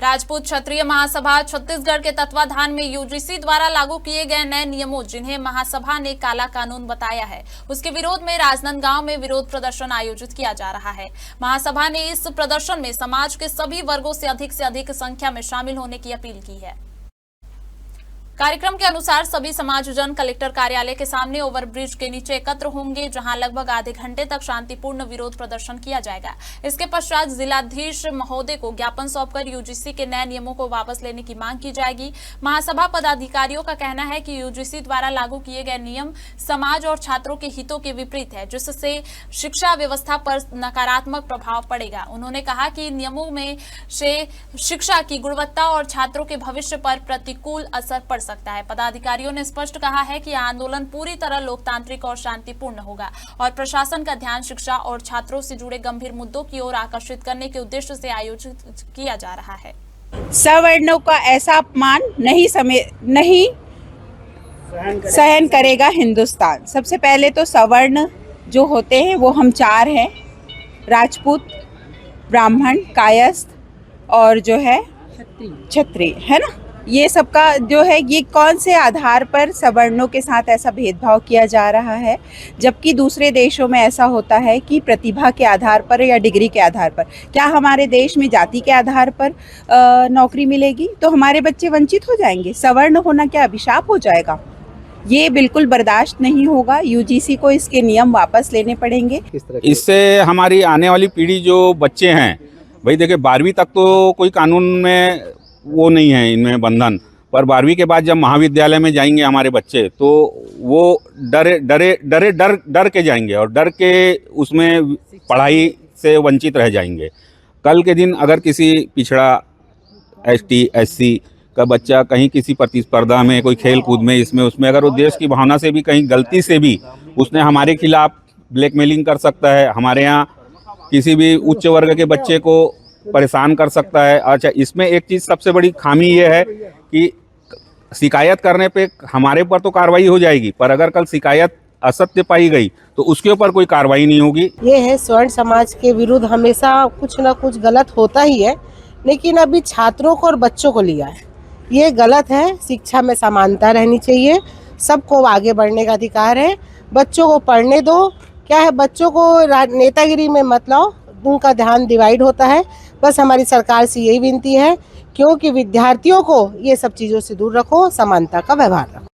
राजपूत क्षत्रिय महासभा छत्तीसगढ़ के तत्वाधान में यूजीसी द्वारा लागू किए गए नए नियमों, जिन्हें महासभा ने काला कानून बताया है, उसके विरोध में राजनांदगांव में विरोध प्रदर्शन आयोजित किया जा रहा है। महासभा ने इस प्रदर्शन में समाज के सभी वर्गों से अधिक संख्या में शामिल होने की अपील की है। कार्यक्रम के अनुसार सभी समाजजन कलेक्टर कार्यालय के सामने ओवरब्रिज के नीचे एकत्र होंगे, जहां लगभग आधे घंटे तक शांतिपूर्ण विरोध प्रदर्शन किया जाएगा। इसके पश्चात जिलाधीश महोदय को ज्ञापन सौंपकर यूजीसी के नए नियमों को वापस लेने की मांग की जाएगी। महासभा पदाधिकारियों का कहना है कि यूजीसी द्वारा लागू किए गए नियम समाज और छात्रों के हितों के विपरीत है, जिससे शिक्षा व्यवस्था पर नकारात्मक प्रभाव पड़ेगा। उन्होंने कहा कि नियमों में से शिक्षा की गुणवत्ता और छात्रों के भविष्य पर प्रतिकूल असर पड़ सकता है। पदाधिकारियों ने स्पष्ट कहा है कि आंदोलन पूरी तरह लोकतांत्रिक और शांतिपूर्ण होगा और प्रशासन का ध्यान शिक्षा और छात्रों से जुड़े गंभीर मुद्दों की ओर आकर्षित करने के उद्देश्य से आयोजित किया जा रहा है। सवर्णों का ऐसा अपमान नहीं सहन करेगा हिंदुस्तान। सबसे पहले तो सवर्ण जो होते हैं वो हम चार हैं, राजपूत, ब्राह्मण, कायस्थ और जो है क्षत्रिय, है ना। ये सबका जो है, ये कौन से आधार पर सवर्णों के साथ ऐसा भेदभाव किया जा रहा है, जबकि दूसरे देशों में ऐसा होता है कि प्रतिभा के आधार पर या डिग्री के आधार पर। क्या हमारे देश में जाति के आधार पर नौकरी मिलेगी? तो हमारे बच्चे वंचित हो जाएंगे। सवर्ण होना क्या अभिशाप हो जाएगा? ये बिल्कुल बर्दाश्त नहीं होगा। यूजीसी को इसके नियम वापस लेने पड़ेंगे। इससे हमारी आने वाली पीढ़ी जो बच्चे हैं, भाई देखिए 12वीं तक तो कोई कानून में वो नहीं है इनमें बंधन, पर 12वीं के बाद जब महाविद्यालय में जाएंगे हमारे बच्चे, तो वो डर के जाएंगे और डर के उसमें पढ़ाई से वंचित रह जाएंगे। कल के दिन अगर किसी पिछड़ा एसटी एससी का बच्चा कहीं किसी प्रतिस्पर्धा में, कोई खेल कूद में, इसमें उसमें अगर वो देश की भावना से भी कहीं गलती से भी उसने हमारे खिलाफ ब्लैकमेलिंग कर सकता है, हमारे यहाँ किसी भी उच्च वर्ग के बच्चे को परेशान कर सकता है। अच्छा, इसमें एक चीज़ सबसे बड़ी खामी ये है कि शिकायत करने पे हमारे ऊपर तो कार्रवाई हो जाएगी, पर अगर कल शिकायत असत्य पाई गई तो उसके ऊपर कोई कार्रवाई नहीं होगी। ये है, स्वर्ण समाज के विरुद्ध हमेशा कुछ ना कुछ गलत होता ही है, लेकिन अभी छात्रों को और बच्चों को लिया है, ये गलत है। शिक्षा में समानता रहनी चाहिए, सबको आगे बढ़ने का अधिकार है। बच्चों को पढ़ने दो। क्या है, बच्चों को नेतागिरी में मत लाओ, उनका ध्यान डिवाइड होता है। बस हमारी सरकार से यही विनती है, क्योंकि विद्यार्थियों को ये सब चीज़ों से दूर रखो, समानता का व्यवहार रखो।